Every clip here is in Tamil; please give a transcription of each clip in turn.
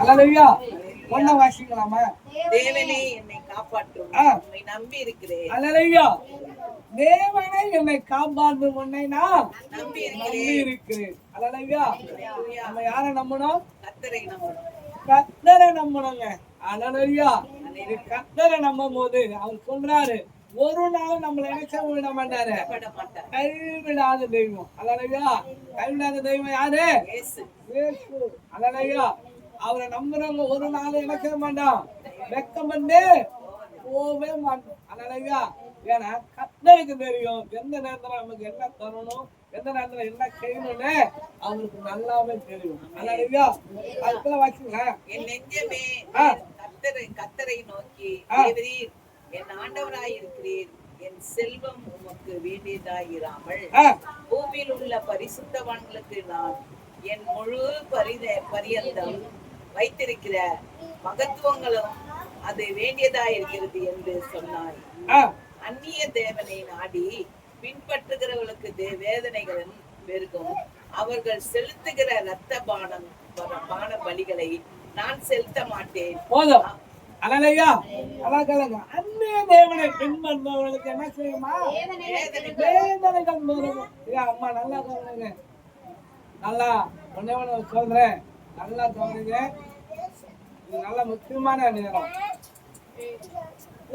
அல்லேலூயா. ஒண்ணா வாசிக்கலாமா? தேவனே என்னை காப்பாற்றும், உம்மை நம்பி இருக்கிறேன். அல்லேலூயா. தேவனே என்னை காப்பாற்றும், உன்னை நான் நம்பி இருக்கிறேன். அல்லேலூயா. நம்ம யாரை நம்பணும்? கர்த்தரை நம்பணும். கர்த்தரை நம்பணுங்க. அல்லேலூயா. கர்த்தரை நம்பும் போது அவர் சொல்றாரு, ஒரு நாள் நம்மளை நினைச்ச விட மாட்டாரு. கைவிடாத தெய்வம். அல்லேலூயா. கைவிடாத தெய்வம் யாரு? இயேசு. அல்லேலூயா. அவரை நம்புறவங்க ஒரு நாள் நினைக்க மாட்டோம், வெக்கப்பட்டு போவே மாட்டோம். அல்லேலூயா. ஏன்னா கர்த்தருக்கு தெரியும் எந்த நேரத்துல நமக்கு என்ன தரணும், எந்த நேரத்துல என்ன செய்யணும்னு அவருக்கு நல்லாவே தெரியும். அல்லேலூயா. அதுக்குள்ள வாசிங்க. என் நெஞ்சமே கர்த்தரை நோக்கி, தேவரீர் என் ஆண்டவராய் இருக்கிறீர், என் செல்வம் உமக்கு வேண்டியதாயிராமல் பூமியில் உள்ள பரிசுத்தவான்களுக்கு நான் என் முழு பரியந்தம் வைத்திருக்கிற மகத்துவங்களும் அது வேண்டியதாயிருக்கிறது என்று சொன்னாய். அந்நிய தேவனை நாடி பின்பற்றுகிறவர்களுக்கு வேதனைகளும் பெருகும். அவர்கள் செலுத்துகிற இரத்த பான பலிகளை நான் செலுத்த மாட்டேன். போதும். அல்லேலூயா. அந்நிய தேவனை பின்பற்றுபவர்களுக்கு என்ன செய்யுமா? வேதனைகள் பெருகும். அம்மா நல்லா கவனிங்க. நல்லா ஒண்ணே சொல்றேன், நல்லா கவனிங்க. இது நல்ல முக்கியமான நேரம்.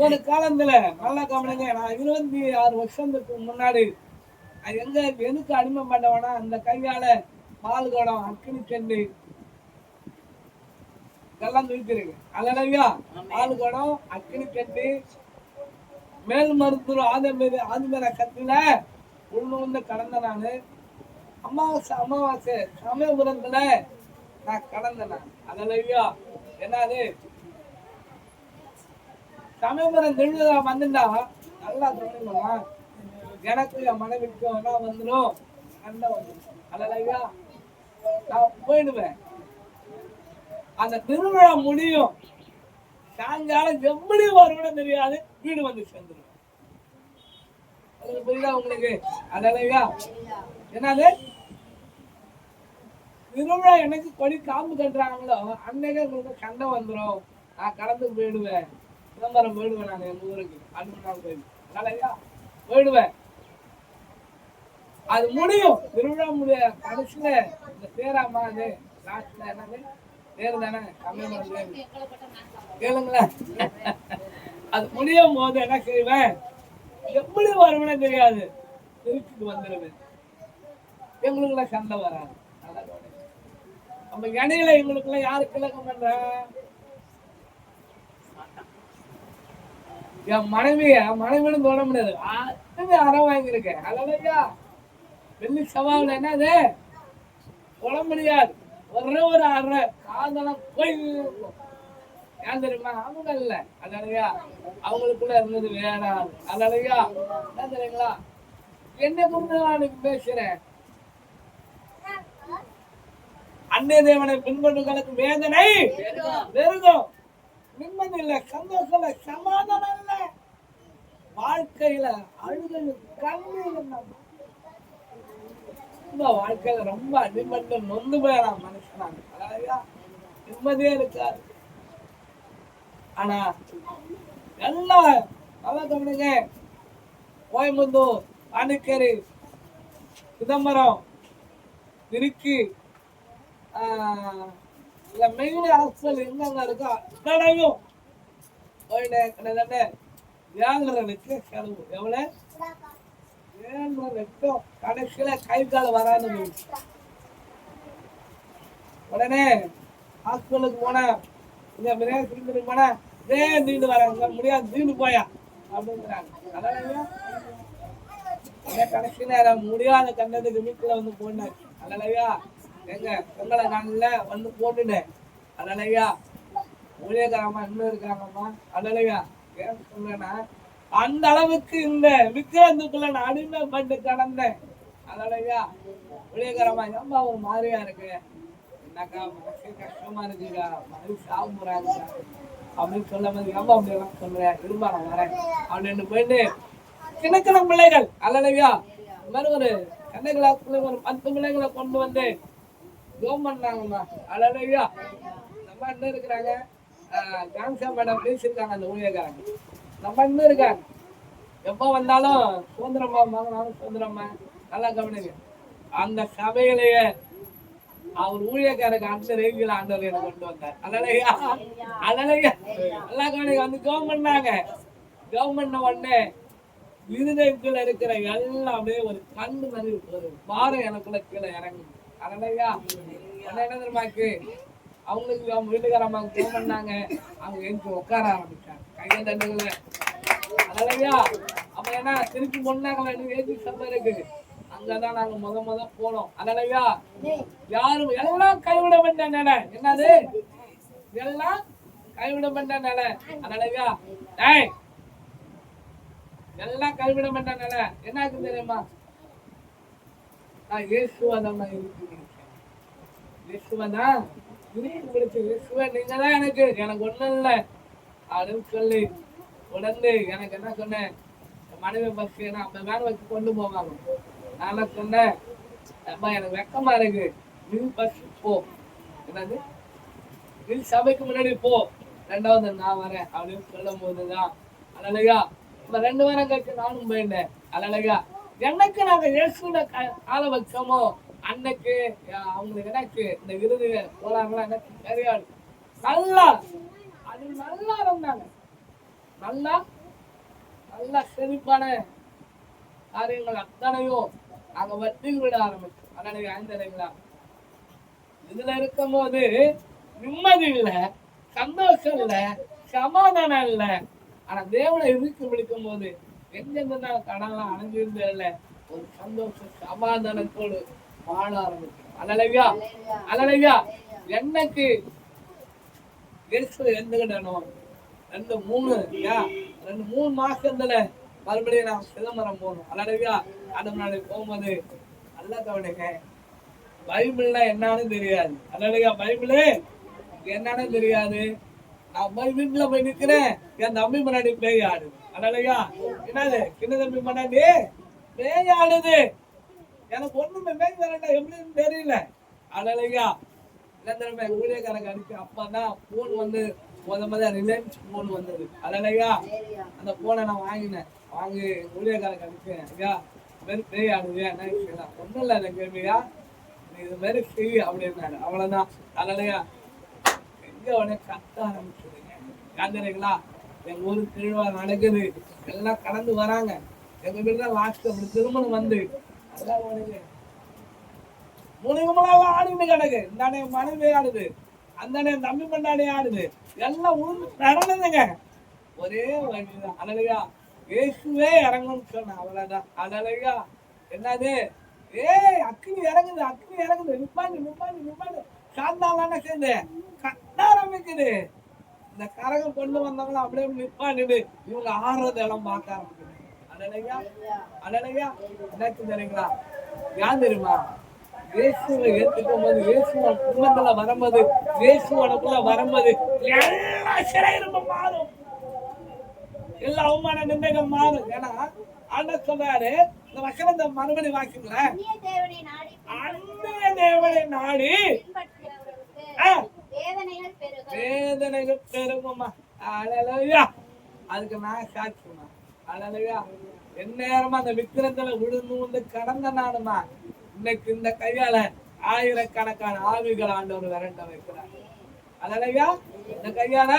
ஒரு காலத்துல நல்லா கவனிங்க. நான் 26 வருஷத்துக்கு முன்னாடி எதுக்கு அடிமை பண்ணவனா, அந்த கையால பால் குடம், அக்கினி செண்டு இதெல்லாம் தூக்கிருக்கு. அல்லேலூயா. பால் குடம், அக்கினி செண்டு, மேல் மருத்துவ ஆதிமேல கத்தில உள்ள கடந்த நானு. அமாவாசை சமயபுரத்துல நான் கடந்தேன். அல்லேலூயா. என்னது சமயபுரம் திருவிழா வந்துட்டா நல்லா சொல்லுங்களா, எனக்கு என் மனைவிக்கும் என்ன வந்துடும், சண்டை வந்துடும். அல்லேலூயா. நான் போயிடுவேன். அந்த திருவிழா முடியும், சாயங்காலம் எப்படி வரும்னு தெரியாது, வீடு வந்து சேர்ந்துருவேன். புரியுதா உங்களுக்கு? அல்லேலூயா. என்னது திருவிழா எனக்கு கொடி காம்பு கட்டுறாங்களோ அன்னைக்கே உங்களுக்கு சண்டை வந்துடும். நான் கடந்து போயிடுவேன், சிதம்பரம் போயிடுவேன். நான் எங்க ஊருக்கு அன்பு போயிடுவேன். போயிடுவேன். அது முடியும். திருவிழா முடிய கடைசியில இந்த தேராமா, அது லாஸ்ட்ல என்னது தேர் தானே, தமிழ் கேளுங்களேன். அது முடியும் போது என்ன செய்வேன், எப்படி வருவேன்னு தெரியாது, திருச்சிக்கு வந்துடுவேன். எங்களுக்குள்ள சண்டை வராது. நம்ம இடையில எங்களுக்குள்ள யாரு கிழக்கம் பண்ற, என் மனைவின்னு சொல்ல முடியாது. அறம் வாங்கியிருக்கேன். அல்லேலூயா. வெள்ளி சவாவில் என்னது சொல்ல முடியாது. ஒரே ஒரு அரை காதலம் போய் ஏன் தெரியுமா, அவங்க இல்ல. அல்லேலூயா. அவங்களுக்குள்ள இருந்தது வேற ஆள். அல்லேலூயா. என்ன தெரியுங்களா, என்ன குறித்து நான் பேசுறேன், அந்நிய தேவனை பின்பற்றுகளுக்கு வேதனை பெருகும். நிம்மதி இல்ல, சந்தோஷம் இல்ல, சமாதானம் இல்ல, வாழ்க்கையில அழுகை, கண்ணீர். வாழ்க்கையில ரொம்ப அடிமட்டு நொந்து போயிடலாம் மனுஷனாங்க. அதாவது நிம்மதியே இருக்காது. ஆனா எல்லாம் நல்லா கவனிங்க. கோயம்புத்தூர், பாண்டிச்சேரி, சிதம்பரம், திருச்சி, மெயின் ஹாஸ்பிட்டல் எங்கெங்க இருக்கோ அத்தனையும் போயிட்டு கிட்டத்தட்ட 7.5 லட்சம் செலவு. எவ்வளவு? 7.5 லட்சம். கடைசியில கை கால் வராது. உடனே ஹாஸ்பிட்டலுக்கு போனா, இந்த பிரியாணி போனா, தீண்டு வராங்க, முடியாது, தீண்டு போயா அப்படிங்கிறாங்க. அதனால கடைசியில முடியாத கண்டதுக்கு வீட்டுல வந்து போனாச்சு. அதனாலயா எங்க பொங்கலை நாள்ல வந்து போட்டுட்டேன். அதனாலயா ஊழியக்காரம்மா இன்னும் இருக்காங்கம்மா. அதனாலயா ஏன் சொல்றேன்னா, அந்த அளவுக்கு இந்த விக்கிரந்துக்குள்ள நான் அடிமைப்பட்டு கடந்தேன். அதனாலயா ஊழியக்காரம்மா ஏன்பா ஒரு மாதிரியா இருக்கு, என்னக்கா மனசு கஷ்டமா இருக்குக்கா, மனசு சாப்பிடுறாங்க அப்படின்னு சொல்ல மாதிரி ஏன்பா அப்படி எல்லாம் சொல்றேன், இருப்பா நான் வரேன் அப்படின்னு போயிட்டு சின்ன பிள்ளைகள். அல்லையா இந்த மாதிரி ஒரு கண்ணை கிளாஸ்ல ஒரு 10 பிள்ளைகளை கொண்டு வந்து ஜோம் பண்ணாங்கம்மா. அல்லையா இந்த நம்ம இன்னும் இருக்கிறாங்க. ஜான்சா மேடம் பேசியிருக்காங்க அந்த ஊழியக்காரங்க. நம்ம இன்னும் இருக்காங்க. எப்ப வந்தாலும் சுதந்திரமா வாங்கினாலும் சுதந்திரமா நல்லா கவனிங்க. அந்த சபையிலேயே அவர் ஊழியக்காரருக்கு அந்த ரேஞ்சில் ஆண்டவர் எனக்கு கொண்டு வந்தார். அதனாலயா நல்லா கவனிங்க. வந்து ஜெபம் பண்ணாங்க. ஜெபம் பண்ண உடனே இருதயத்துல இருக்கிற எல்லாமே ஒரு கண்ணு மாதிரி ஒரு பாரம் எனக்குள்ள கீழே இறங்குது. அதனாலயா என்ன தெரியுமாக்கு அவங்களுக்கு அவங்க வீட்டுக்காரம்மாவுக்கு ஜெபம் பண்ணாங்க. அவங்க எழுந்து உட்கார ஆரம்பிச்சாங்க. கையை தண்டுகளை அதனாலயா அப்ப ஏன்னா திருப்பி முன்னாங்க ஏசி சபை இருக்கு. அங்கதான் நாங்க முத போனோம். அதனாலயா யாரும் எல்லாம் கைவிடப்பட்ட நிலை. என்னது எல்லாம் கைவிடப்பட்ட நிலை. அதனாலயா எல்லாம் கைவிடப்பட்ட நிலை. என்ன ஆகுது தெரியுமா? நான் இயேசுவதான் இருக்கிறேன். இயேசுவதான் இருக்கு. இயேசுவ நீங்க தான் எனக்கு ஒண்ணும் இல்லை அப்படின்னு சொல்லி உடனே எனக்கு என்ன சொன்னேன், மனைவி பஸ் ஏன்னா அந்த வேலை வச்சு கொண்டு போவாங்க. நான் சொன்னேன், அம்மா எனக்கு வெக்கமா இருக்கு, நீ பஸ் போ. என்னது நீ சபைக்கு முன்னாடி போ, 2வது நான் வரேன் அப்படின்னு சொல்லும் போதுதான் அழகா இப்ப 2 வாரம் கழிச்சு நானும் போயிருந்தேன். அழகா என்னைக்கு நாங்க இயேசுட கால வச்சோமோ அன்னைக்கு அவங்களுக்கு என்னாச்சு இந்த விருது போறாங்களா எனக்கு தெரியாது. நல்லா அது நல்லா இருந்தாங்க. நல்லா நல்லா செழிப்பான காரியங்கள் அத்தனையும் நாங்க வட்டி விட ஆரம்பிச்சோம். அதனால ஆய்ந்தலைங்களா இதுல இருக்கும் போது நிம்மதி இல்லை, சந்தோஷம் இல்லை, சமாதானம் இல்லை. ஆனா தேவனை இருக்கு விழிக்கும் போது எங்கெந்த கடலாம் அணைஞ்சிருந்ததில்ல ஒரு சந்தோஷம் சமாதானத்தோடு வாழ ஆரம்பிச்சோம். அழலையா என்னைக்கு எந்துக்கிடணும் 2-3 மாசத்துல மறுபடியும் நான் சிதம்பரம் போகணும். அழகா அடுத்த போகும்போது நல்லா கவனிங்க. பைபிள்னா என்னன்னு தெரியாது. அழகா பைபிளு என்னன்னு தெரியாது. நான் போய் வீட்டுல போய் நிக்கிறேன், என் தம்பி முன்னாடி பேய் ஆடுது. அழகா என்னது சின்ன தம்பி முன்னாடி பேய் ஆடுது. எனக்கு ஒண்ணுமே பேய் வரண்டா எப்படின்னு தெரியல. அழகா இளந்திரமை ஊழியக்காரங்க அடிச்சு அப்பதான் போன் வந்து முத ரிலையன்ஸ் போன் வந்தது. அழகா அந்த போனை நான் வாங்கி ஊழியக்காரங்க அடிச்சேன். ஐயா இது மாதிரி பேய் ஆடுது என்ன விஷயம்? ஒண்ணும் இல்லை அந்த கேள்வியா, நீ இது மாதிரி செய் அப்படின்னாரு. அவ்வளவுதான். அழகா எங்க உடனே கத்த ஆரம்பிச்சுடுங்க. காந்துறீங்களா எங்க ஊரு திருவிழா நடக்குது, எல்லாம் கடந்து வராங்க. எங்க வீடு தான் லாஸ்ட் அப்படி திருமணம் வந்து அதெல்லாம் உனக்கு 3 கும்பலாம் ஆடுன்னு கிடக்கு. இந்தானே மனைவி ஆடுது, அந்தானே தம்பி பண்ணாடி ஆடுது, எல்லாம் நடந்ததுங்க. ஒரே வழிதான். அழகா இயேசுவே இறங்கணும்னு சொன்ன அவ்வளவுதான். அழகா என்னது அக்னி இறங்குது நிப்பாண்டு சாந்தாலான சேர்ந்து கட்ட ஆரம்பிக்குது. இந்த கரகம் கொண்டு வந்தவங்களும் அப்படியே நிப்பாண்டுது. இவங்க ஆடுறது எல்லாம் பார்க்க ஆரம்பிக்குது. அழகா என்னாச்சு தெரியுங்களா? யார் தெரியுமா? இயேசுவை ஏற்றுக்கும் போது, இயேசுவ குடும்பத்துல வரும்போது, இயேசுவனுக்குள்ள வரும்போது எல்லாம் சிறையிருப்பு மாறும், எல்லா அவமான நிந்தைகள் மாறும். ஏன்னா ஆண்டவர் சொல்றாரு, இந்த வசனத்தை மறுபடி வாக்குங்களேன், அந்நிய தேவனை நாடி வேதனைகள் பெருகுமா. அழலையா அதுக்கு நான் சாட்சிமா. அழலையா எந்நேரமா அந்த விக்கிரத்துல விழுந்து கடந்த நானுமா இன்னைக்கு இந்த கையால ஆயிரக்கணக்கான ஆவிகள் ஆண்டவர் விரண்ட வைக்கிறார். அழலையா இந்த கையால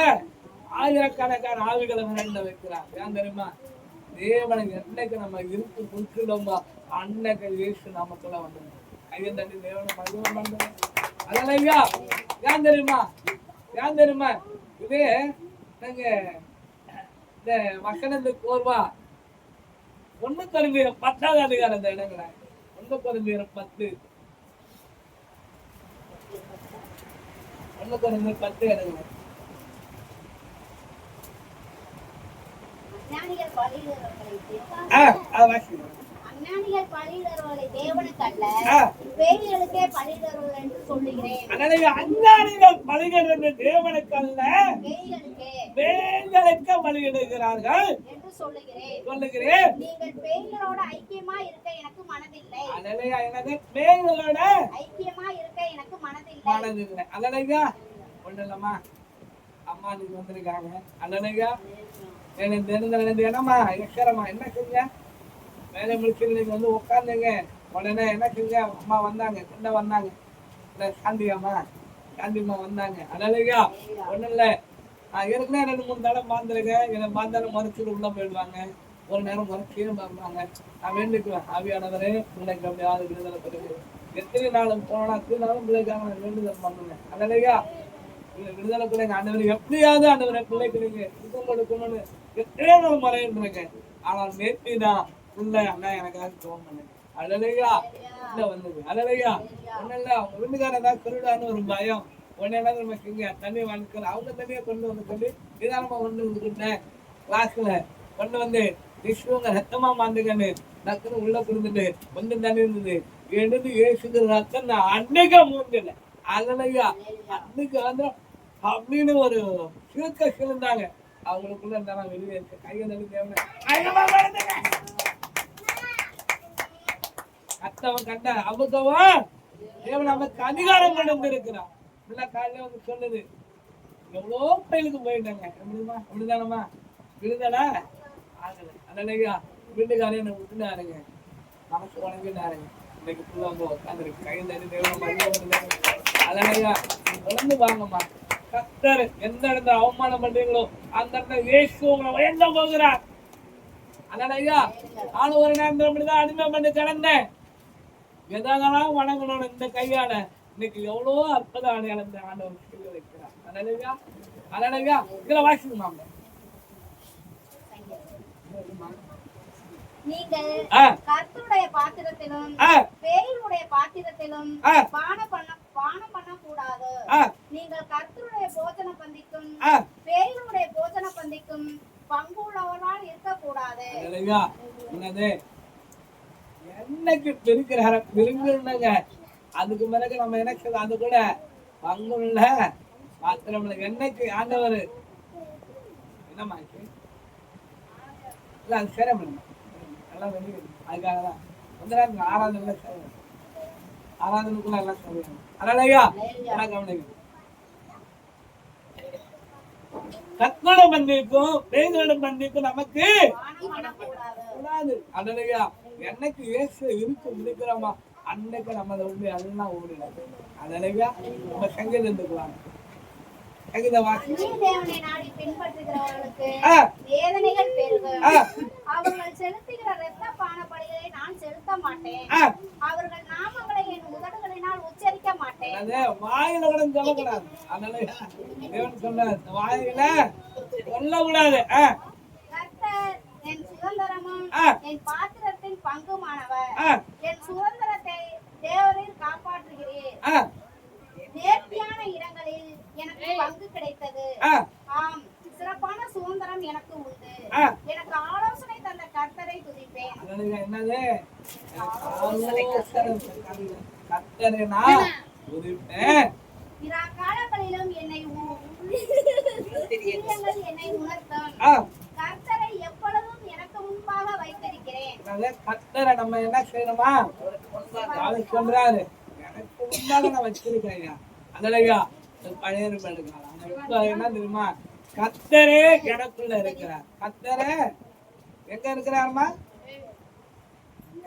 ஆயிரக்கணக்கான ஆவிகளை விரண்ட வைக்கிறார். ஏன் தெரியுமா? தேவனை என்னைக்கு நம்ம இருக்கு கொடுக்கிறோமோ அன்னைக்கு இயேசு நமக்குள்ள வந்து கையை தண்ணி தேவனை மகிழ்வு பண்றது. அழலையா ஏன் தெரியுமா? இது நாங்க இந்த வசனத்துக்கு கோர்வா 1 Corinthians 10வது அதிகாரம் இந்த இடங்கள 1 Corinthians 10 இடங்கள அஞ்ஞானிகள் பலியிடுறவர்களை தேவனுக்கல்ல பேய்களுக்கே பலியிடுறவர்கள் என்று சொல்லுகிறேன். அஞ்ஞானிகள் பலியிடுறது தேவனுக்கல்ல பேய்களுக்கு பலியிடுகிறார்கள் என்று சொல்லுகிறேன். நீங்கள் பேய்களோட ஐக்கியமா இருக்க எனக்கு மனதில்லை. பேய்களோட ஐக்கியமா இருக்க எனக்கு மனதில்லை. அதனால ஒன்றும் இல்லம்மா, அம்மா இன்னைக்கு வந்திருக்காங்க. அண்ணனையா எனக்கு தெரிஞ்ச என்னம்மா எக்கரம்மா என்ன செஞ்ச? வேலை முடிச்சு நீங்க வந்து உட்காந்துங்க. உடனே என்ன செஞ்ச? அம்மா வந்தாங்க, கிட்ட வந்தாங்க. இல்லை சாந்தியம்மா, சாந்தியம்மா வந்தாங்க. அண்ணனையா ஒன்றும் இல்லை, ஏற்கனவே 2-3 தடவை மாந்திருக்கேன். என்னை மாந்தாலும் மறைச்சிட்டு உள்ள போயிடுவாங்க. ஒரு நேரம் மறைச்சியும் பார்ப்பாங்க. நான் வேண்டிக்குவேன், ஆவியானவரே பிள்ளைக்கு அப்படியாவது விடுதலை பெறுங்க. எத்தனை நாளும் போனா நாளும் பிள்ளைக்காக நான் வேண்டுதல் பண்ணுவேன். அண்ணனையா விடுதலை பிள்ளைங்க ஆண்டவர் எப்படியாவது ஆண்டவரை பிள்ளைக்கு நீங்க சுத்தம் கொடுக்கணும்னு எத்தனையோ நாள் மறைந்துருங்க. ஆனால் நேற்று தான் பிள்ளை அண்ணா எனக்காக தோன் பண்ணேன். அழலையா இல்ல வந்தது. அழலையா ஒன்னும் இல்ல, அவங்க வீட்டுக்காரன் தான் திருடான்னு ஒரு பயம். ஒன்னு என்ன நமக்குங்க தண்ணி வாழ்க்கை அவங்க தண்ணியை கொண்டு வந்து சொல்லி நிதானமா கொண்டு வந்துக்கிட்டேன். கிளாஸ்ல கொண்டு வந்து விஸ்வங்க ரத்தமா மாந்துங்கன்னு டக்குன்னு உள்ள கொடுத்துட்டு கொஞ்சம் தண்ணி இருந்தது எடுத்து ஏசுகிற ரத்தம் நான் அன்னைக்கா மூங்கல. அழலையா அன்னைக்கு வந்து அப்படின்னு ஒரு சிறுக்க சிறந்தாங்க. அவங்களுக்குள்ள இருந்தாலும் வெளியே இருக்கு கையை தள்ளி கத்தவன் கண்ட அமுதவன் தேவன் நமக்கு அதிகாரம் கொண்டு இருக்கிறான். காலையில வந்து சொல்லுது, எவ்வளோ கோயிலுக்கு போயிட்டாங்க. எப்படிமா அப்படிதானம்மா விடுதலை ஆகல. அதனாலயா வீட்டுக்காரே என்ன விட்டுனாருங்க, மனசு உடஞ்சிட்டாருங்க. இன்னைக்கு ஃபுல்லாக உட்காந்துருக்கு கை தள்ளி தேவன். அதனாலயா உடம்பு வாங்கம்மா. கர்த்தர் எந்த இடத்துல அவமானம் பண்றீங்களோ அந்த இடத்துல இயேசு உங்களை உயர்ந்த போகிறார். அதனால ஐயா நானும் ஒரு நேரம் அப்படிதான் அடிமை பண்ணி கிடந்தேன். எதாகலாம் வணங்கணும் இந்த கையால. இன்னைக்கு எவ்வளவோ அற்புத அடையாளம் ஆண்டவர் செய்ய வைக்கிறார். அதனாலயா அதனாலயா இதுல வாசிக்கணுமா? நீங்கள் கர்த்தருடைய பாத்திரத்திலும் பேயுடைய பாத்திரத்திலும் பானம் பண்ண கூடாது. நீங்கள் கர்த்தருடைய போஜன பந்திக்கும் பேயுடைய போஜன பந்திக்கும் பங்குள்ளவர்களால் இருக்க கூடாது. என்னைக்கு பெருக்கிறார விரும்புங்க. அதுக்கு பிறகு நம்ம என்ன அது கூட பங்குள்ள பாத்திரம் என்னைக்கு ஆண்டவர் என்னமா இல்ல அது சரி பண்ணுங்க எல்லாம் வெளியே. அதுக்காக தான் வந்து ஆராதனை ஆராதனைக்குள்ள எல்லாம் சொல்லுங்க. அதனாலயா கவனிங்க, கத்தோட பந்திக்கும் பேய்களோட பந்திக்கும் நமக்கு கூடாது. அதனாலயா என்னைக்கு இயேசு இருக்கு முடிக்கிறோமா அன்னைக்கு நம்மளை வந்து எல்லாம் ஓடிடாது. அதனாலயா நம்ம சங்கீதம் இருந்துக்கலாம். அவர்கள் செலுத்துகிற இரத்த பானபலிகளை நான் செலுத்த மாட்டேன். அவர்கள் நாமங்களை என் உதடுகளினால் உச்சரிக்க மாட்டேன். வாயில கூட சொல்லக்கூடாது. அதனால தேவன் சொன்னார் வாயில சொல்லக்கூடாது. கர்த்தர் என் சுதந்திரமும் என் பாத்திரத்தின் பங்குமானவர். என் சுதந்திரத்தை தேவரீர் காப்பாற்றுகிறீர். நேர்த்தியான இடங்களில் எனக்கு பங்கு கிடைத்தது. ஆம், சிறப்பான சுதந்திரம் எனக்கு உண்டு. எனக்கு ஆலோசனை தந்த கர்த்தரை துதிப்பேன். என்னது கர்த்தரை நான் துதிப்பேன். இரா காலங்களிலும் என்னை உணர்த்தும். கர்த்தரை எப்பொழுதும் எனக்கு முன்பாக வைத்திருக்கிறேன். கர்த்தரை நம்ம என்ன செய்யணுமா சொல்றாரு, எனக்கு முன்பாக நான் வச்சிருக்கேன். அதனாலயா பழைய என்ன தெரியுமா, கர்த்தரே எனக்குள்ள இருக்கிறார். கர்த்தரே எங்க இருக்கிறாருமா?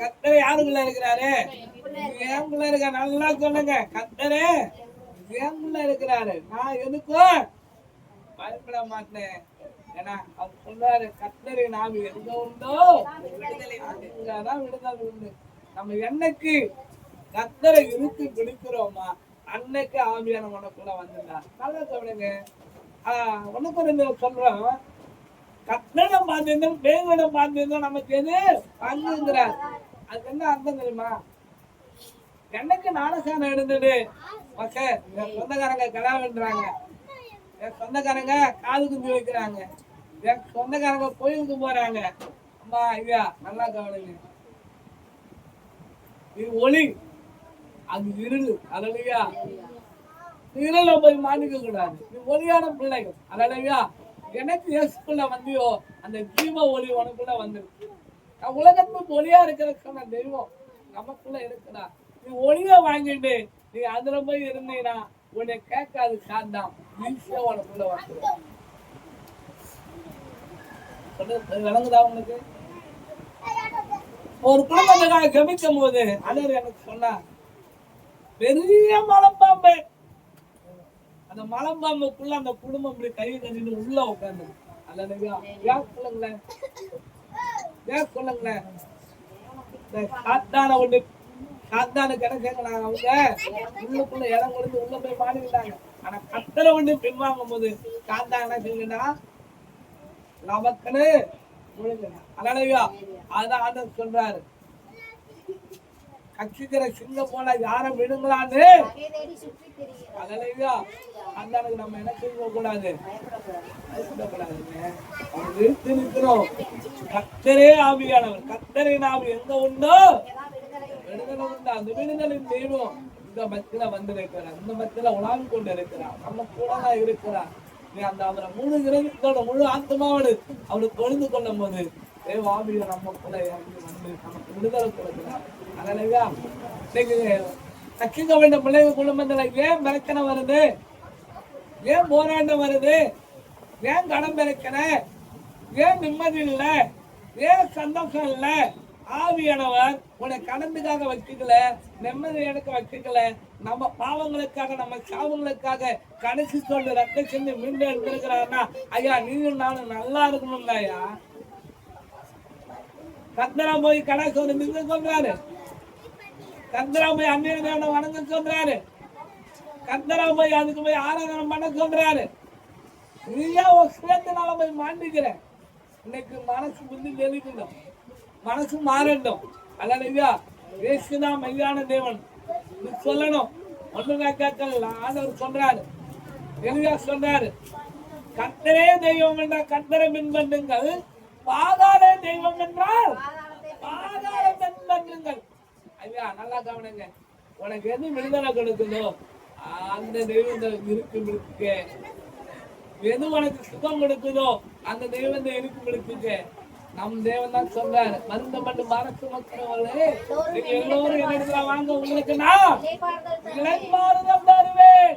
கர்த்தரே யாருக்குள்ள இருக்கிறாரு? ஏங்குள்ள இருக்க. நல்லா சொல்லுங்க, கர்த்தரே ஏங்குள்ள இருக்கிறாரு. நான் எதுக்கும் பயப்பட மாட்டேன். ஏன்னா அவர் சொல்றாரு, கர்த்தரே நாம் எங்க உண்டோ அங்கதான் விடுதலை உண்டு. நம்ம என்னைக்கு கர்த்தரை இழுத்து பிடிக்கிறோமா அன்னைக்கு ஆவியான உனக்குள்ள வந்துட்டார். நல்லா சொல்லுங்க. உனக்கு சொல்றோம், கர்த்தரிடம் பார்த்திருந்தோம் பேய்களிடம் பார்த்திருந்தோம் நமக்கு எது பங்குங்கிறார். அதுக்கு என்ன அர்த்தம் தெரியுமா? என்னைக்கு நாடசானம் எடுத்துட்டு மக்கள் என் சொந்தக்காரங்க கலாவின்றாங்க, என் சொந்தக்காரங்க காது குந்தி வைக்கிறாங்க, என் சொந்தக்காரங்க கோயிலுக்கு போறாங்க. அம்மா ஐயா நல்லா கவனிங்க, இது ஒளி அது இருளு. அதனாலயா இருள போய் மாட்டிக்க கூடாது. இது ஒளியான பிள்ளைகள். அதனாலயா எனக்கு இயேசுக்குள்ள வந்தியோ அந்த ஜீவ ஒளி உனக்குள்ள வந்துருக்கு. உலகத்துக்கு ஒளியா இருக்கிற சொன்ன தெய்வம் நமக்குள்ள இருக்குடா. நீ ஒளிய வாங்கிட்டு நீ அதுல போய் இருந்தீங்கன்னா உன்னை கேட்காது சாந்தான் ஈஸியா உனக்குள்ள வந்துடும். விளங்குதா உங்களுக்கு? ஒரு குடும்பத்துக்காக கமிக்கும் போது அண்ணர் எனக்கு சொன்னா, பெரிய மலைப்பாம்பு, அந்த மலைப்பாம்புக்குள்ள அந்த குடும்பம் இப்படி கை கட்டிட்டு உள்ள உட்காந்து ஏன் சொல்லுங்களேன், ஏன் சொல்லுங்களேன். சாத்தான ஒண்ணு சாத்தானு கிடைச்சாங்க அவங்க உள்ளுக்குள்ள இடம் கொடுத்து உள்ள போய் மாறிவிட்டாங்க. ஆனா கத்தரை ஒண்ணு பின்வாங்கும் போது சாத்தான் என்ன செய்யுங்கன்னா நமக்குன்னு அழகா அதான் ஆண்டவர் சொல்றாரு, கட்சிக்கிற சிங்கம் போல யாரும் விடுங்களான்னு. அழகா அந்த நம்ம என்ன செய்ய கூடாது, அவர் நிறுத்தி நிற்கிறோம். கத்தரே ஆவியானவர், கத்தரின் ஆவி எங்க உண்டோ விடுதலை உண்டா. அந்த விடுதலின் தெய்வம் இந்த மத்தியில வந்திருக்கிறார், இந்த மத்தியில உலாவி கொண்டு இருக்கிறார், நம்ம கூட தான் இருக்கிறார். அந்த அவரை முழு கிரகத்தோட முழு ஆத்மாவோடு அவருக்கு தொழுந்து கொள்ளும் போது தேவாவிய நம்ம கூட இறங்கி வந்து நமக்கு விடுதலை கொடுக்கிறார். அதனாலயா இன்னைக்கு கட்சிக்க வேண்டிய பிள்ளைங்க குடும்பத்துல ஏன் பிரச்சனை வருது, ஏன் போராட்டம் வருது, ஏன் கடன் பிரச்சனை, ஏன் நிம்மதி இல்லை, ஏன் சந்தோஷம் இல்லை? ஆவியானவர் உன்னை கடந்துக்காக வச்சுக்கல, நிம்மதி எடுக்க வச்சுக்கல, நம்ம பாவங்களுக்காக நம்ம சாவங்களுக்காக கடைசி சொல்லு ரத்த செஞ்சு மீண்டும் எடுத்திருக்கிறாருன்னா ஐயா நீங்களும் நானும் நல்லா இருக்கணும்ல. ஐயா கத்தரா போய் கடை சொல்லி நின்று சொல்றாரு, கத்தரா போய் அந்நிய தேவனை வணங்க சொல்றாரு, கத்தரா போய் அதுக்கு போய் ஆராதனை பண்ண சொல்றாரு. நீயா ஒரு சுயத்தினால போய் மாண்டிக்கிற. இன்னைக்கு மனசு புத்தி தெளிக்கணும், மனசு மாறட்டும். அல்லையா இயேசுதான் மெய்யான தேவன் சொல்லணும். ஒண்ணுங்க கேட்கல, ஆண்டவர் சொல்றாரு, எலியா சொல்றாரு, கர்த்தரே தெய்வம் என்றால் கர்த்தரை பின்பற்றுங்கள், பாதாள தெய்வம் என்றால் பாதாள பின்பற்றுங்கள். ஐயா நல்லா கவனிங்க, உனக்கு எது விடுதலை கொடுக்குதோ அந்த தெய்வத்தை இருக்கு, எது உனக்கு சுகம் கொடுக்குதோ அந்த தெய்வத்தை இருக்கு. நம் தேவன் தான் சொல்றாரு, மருந்தப்பட்டு மரத்து மக்களே நீங்க எல்லோரும் என்ன வாங்க, உங்களுக்கு நான் இளைப்பாறுதல் தருவேன்.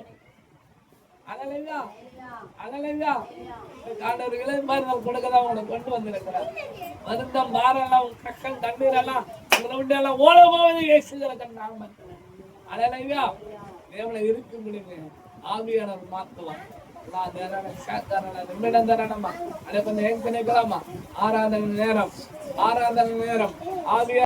அழலையா அழலையா ஆண்டவர் இளைப்பாறுதல் கொடுக்கதான் உனக்கு கொண்டு வந்திருக்கிறார். மருந்தம் பாரெல்லாம் கஷ்டம் தண்ணீர் எல்லாம் உங்களை விட்டு எல்லாம் ஓட போவது இயேசுகிற நாம. அழலையா தேவனை இருக்க முடியுங்க, ஆவியானவர் மாத்துவான். ஆராதனை நேரம் ஆவியா